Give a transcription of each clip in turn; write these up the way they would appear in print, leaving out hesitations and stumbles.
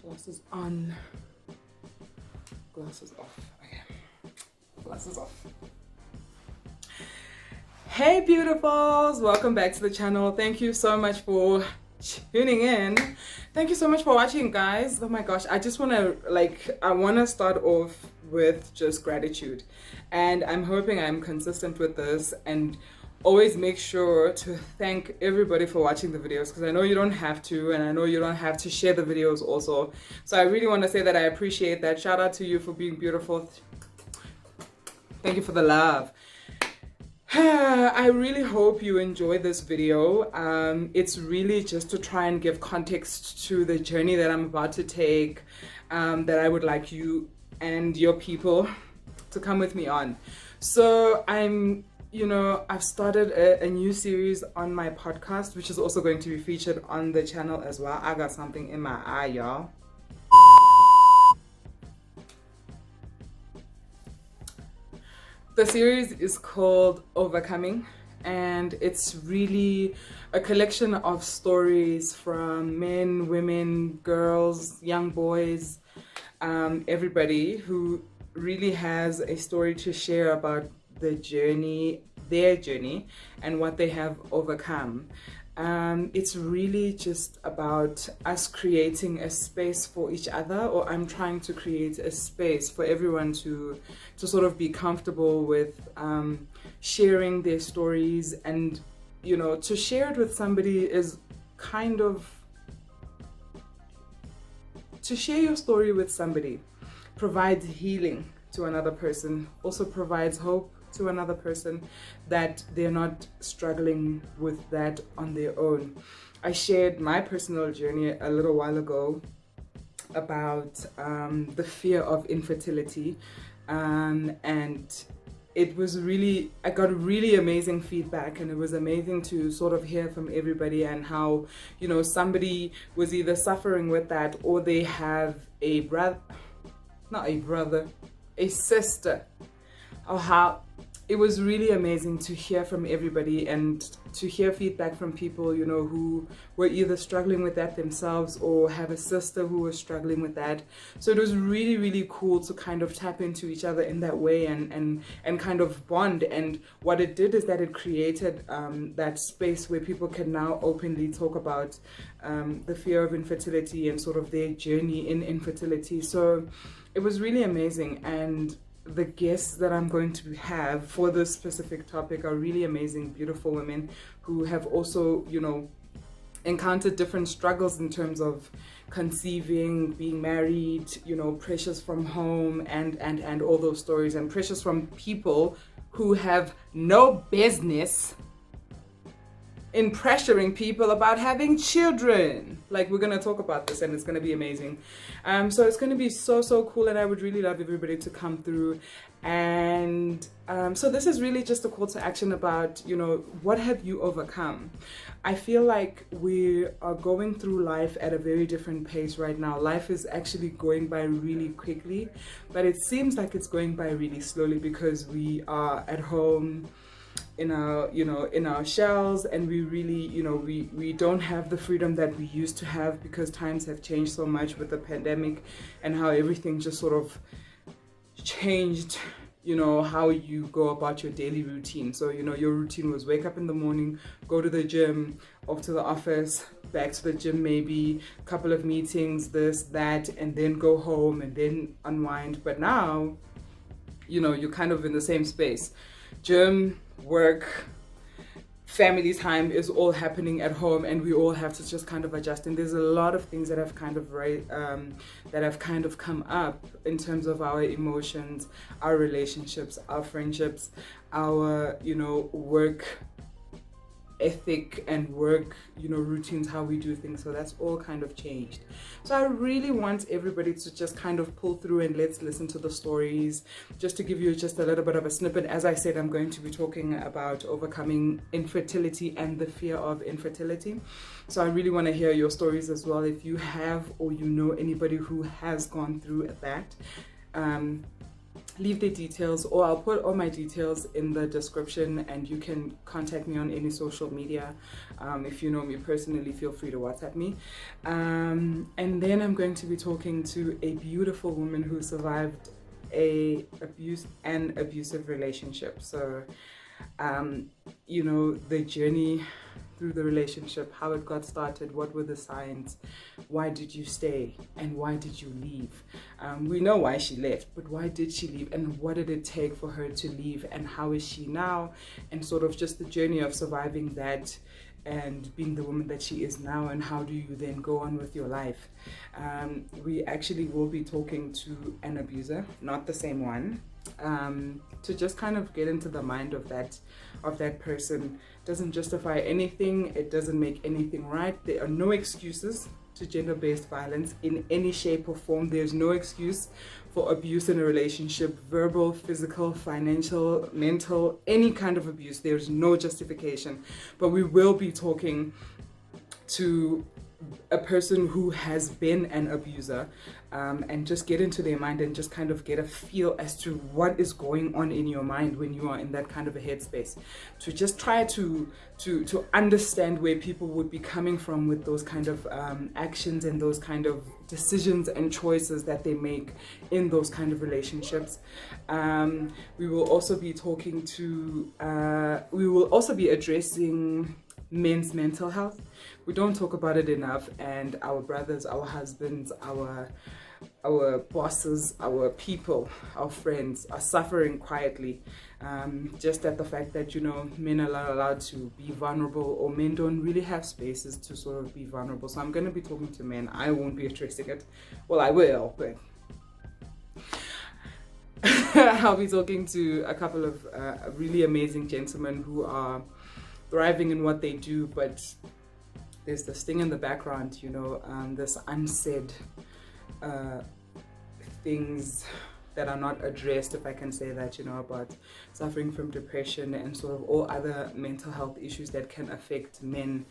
Glasses on, glasses off. Okay, glasses off. Hey beautifuls, welcome back to the channel. Thank you so much for tuning in. Thank you so much for watching, guys. Oh my gosh, I just want to start off with just gratitude, and I'm hoping I'm consistent with this and always make sure to thank everybody for watching the videos, because I know you don't have to, and I know you don't have to share the videos also. So I really want to say that I appreciate that. Shout out to you for being beautiful. Thank you for the love. I really hope you enjoy this video. It's really just to try and give context to the journey that I'm about to take, that I would like you and your people to come with me on. So I've started a new series on my podcast, which is also going to be featured on the channel as well. I got something in my eye, y'all. The series is called Overcoming, and it's really a collection of stories from men, women, girls, young boys, everybody who really has a story to share about their journey, and what they have overcome. It's really just about us creating a space for each other, or I'm trying to create a space for everyone to sort of be comfortable with sharing their stories. And to share it with somebody is kind of, to share your story with somebody provides healing to another person, also provides hope to another person, that they're not struggling with that on their own. I shared my personal journey a little while ago about the fear of infertility, and it was really, I got really amazing feedback, and it was amazing to sort of hear from everybody, and how somebody was either suffering with that, or they have a sister, or how it was really amazing to hear from everybody and to hear feedback from people, who were either struggling with that themselves or have a sister who was struggling with that. So it was really, really cool to kind of tap into each other in that way and kind of bond. And what it did is that it created that space where people can now openly talk about the fear of infertility and sort of their journey in infertility. So it was really amazing. And the guests that I'm going to have for this specific topic are really amazing, beautiful women who have also, encountered different struggles in terms of conceiving, being married, pressures from home, and all those stories, and pressures from people who have no business in pressuring people about having children. Like, we're gonna talk about this, and it's gonna be amazing. So it's gonna be so cool, and I would really love everybody to come through. And so this is really just a call to action about, what have you overcome? I feel like we are going through life at a very different pace right now. Life is actually going by really quickly, but it seems like it's going by really slowly, because we are at home in our shells, and we really, we don't have the freedom that we used to have, because times have changed so much with the pandemic, and how everything just sort of changed, how you go about your daily routine. So, your routine was wake up in the morning, go to the gym, off to the office, back to the gym, maybe a couple of meetings, this, that, and then go home and then unwind. But now, you're kind of in the same space. Gym, work, family time is all happening at home, and we all have to just kind of adjust. And there's a lot of things that have kind of come up in terms of our emotions, our relationships, our friendships, our work ethic and work routines, how we do things. So that's all kind of changed. So I really want everybody to just kind of pull through, and let's listen to the stories, just to give you just a little bit of a snippet. As I said, I'm going to be talking about overcoming infertility and the fear of infertility. So I really want to hear your stories as well, if you have, or anybody who has gone through that. leave their details, or I'll put all my details in the description, and you can contact me on any social media. If you know me personally, feel free to WhatsApp me. And then I'm going to be talking to a beautiful woman who survived an abusive relationship. So the journey through the relationship, how it got started, what were the signs, why did you stay, and why did you leave? We know why she left, but why did she leave, and what did it take for her to leave, and how is she now, and sort of just the journey of surviving that and being the woman that she is now, and how do you then go on with your life. We actually will be talking to an abuser, not the same one, to just kind of get into the mind of that person. Doesn't justify anything, it doesn't make anything right. There are no excuses to gender-based violence in any shape or form. There's no excuse for abuse in a relationship, verbal, physical, financial, mental, any kind of abuse. There's no justification. But we will be talking to a person who has been an abuser, and just get into their mind and just kind of get a feel as to what is going on in your mind when you are in that kind of a headspace, to just try to understand where people would be coming from with those kind of actions and those kind of decisions and choices that they make in those kind of relationships. We will also be addressing men's mental health. We don't talk about it enough, and our brothers, our husbands, our bosses, our people, our friends are suffering quietly, just at the fact that men are not allowed to be vulnerable, or men don't really have spaces to sort of be vulnerable. So I'm going to be talking to men. I won't be addressing it. Well, I will, but I'll be talking to a couple of really amazing gentlemen who are thriving in what they do, but there's this thing in the background, this unsaid things that are not addressed, if I can say that, about suffering from depression and sort of all other mental health issues that can affect men,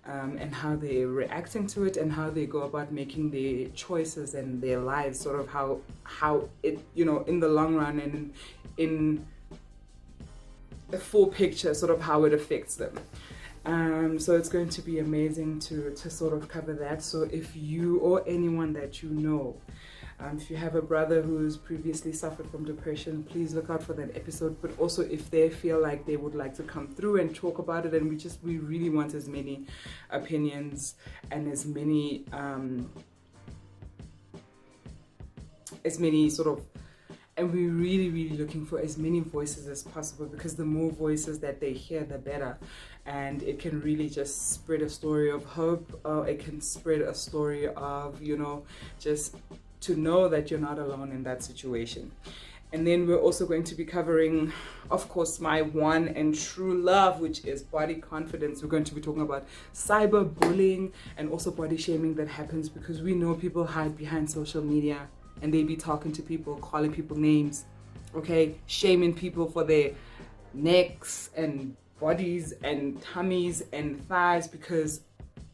and how they're reacting to it, and how they go about making their choices and their lives, sort of how it, in the long run and in the full picture, sort of how it affects them. So it's going to be amazing to sort of cover that. So if you or anyone that you know, if you have a brother who's previously suffered from depression, please look out for that episode. But also if they feel like they would like to come through and talk about it, and we really want as many opinions and as many sort of, and we're really, really looking for as many voices as possible, because the more voices that they hear, the better. And it can really just spread a story of hope, or it can spread a story of, just to know that you're not alone in that situation. And then we're also going to be covering, of course, my one and true love, which is body confidence. We're going to be talking about cyberbullying and also body shaming that happens because we know people hide behind social media, and they be talking to people, calling people names, okay? Shaming people for their necks and bodies and tummies and thighs because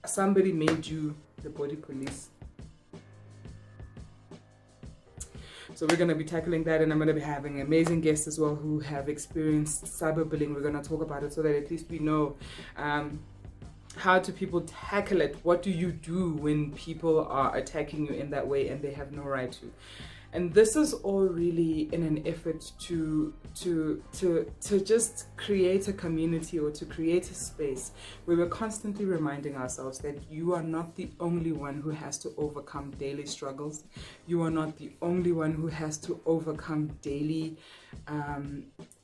somebody made you the body police. So we're going to be tackling that, and I'm going to be having amazing guests as well who have experienced cyberbullying. We're going to talk about it so that at least we know how do people tackle it. What do you do when people are attacking you in that way and they have no right to? And this is all really in an effort to just create a community, or to create a space where we're constantly reminding ourselves that you are not the only one who has to overcome daily struggles. You are not the only one who has to overcome daily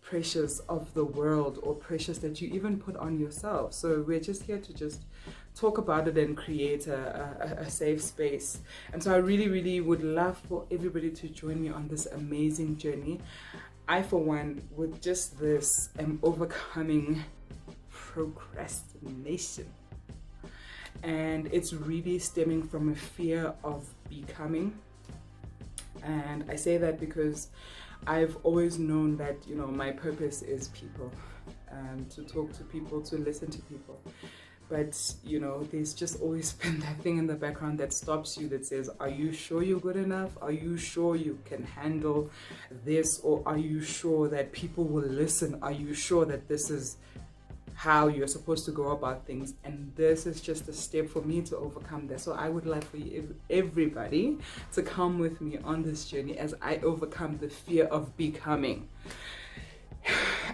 pressures of the world, or pressures that you even put on yourself. So we're just here to just talk about it and create a safe space. And so I really, really would love for everybody to join me on this amazing journey. I, for one, with just this, am overcoming procrastination. And it's really stemming from a fear of becoming. And I say that because I've always known that, my purpose is people, to talk to people, to listen to people. but you know, there's just always been that thing in the background that stops you, that says, are you sure you're good enough? Are you sure you can handle this? Or are you sure that people will listen? Are you sure that this is how you're supposed to go about things? And this is just a step for me to overcome that. So I would like for you, everybody, to come with me on this journey as I overcome the fear of becoming,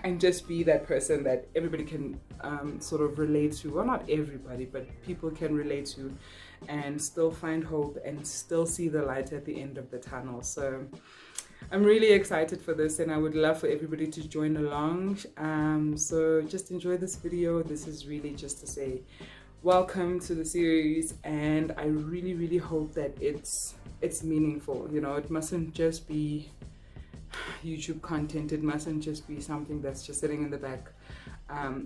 and just be that person that everybody can sort of relate to. Well, not everybody, but people can relate to, and still find hope and still see the light at the end of the tunnel. So I'm really excited for this, and I would love for everybody to join along. So just enjoy this video. This is really just to say welcome to the series, and I really, really hope that it's meaningful. You know, it mustn't just be YouTube content. It mustn't just be something that's just sitting in the back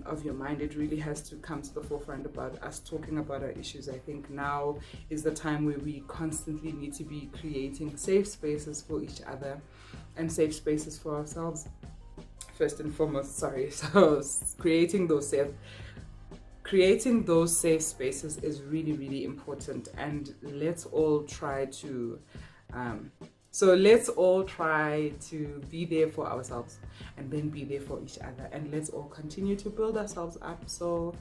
of your mind. It really has to come to the forefront about us talking about our issues. I think now is the time where we constantly need to be creating safe spaces for each other and safe spaces for ourselves first and foremost. So creating those safe spaces is really, really important, and let's all try to be there for ourselves, and then be there for each other, and let's all continue to build ourselves up. So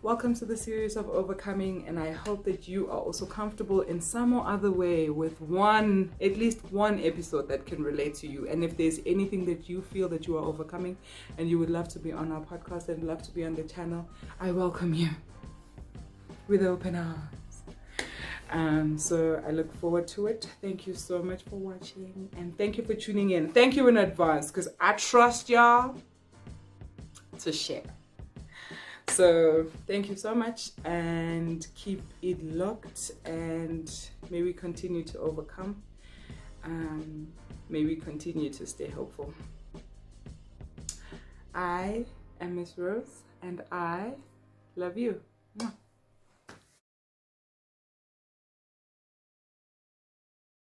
welcome to the series of overcoming, and I hope that you are also comfortable in some or other way with at least one episode that can relate to you. And if there's anything that you feel that you are overcoming and you would love to be on our podcast and love to be on the channel, I welcome you with open arms. So I look forward to it. Thank you so much for watching, and thank you for tuning in. Thank you in advance, because I trust y'all to share. So thank you so much, and keep it locked, and may we continue to overcome. May we continue to stay hopeful. I am Miss Rose, and I love you. Mwah.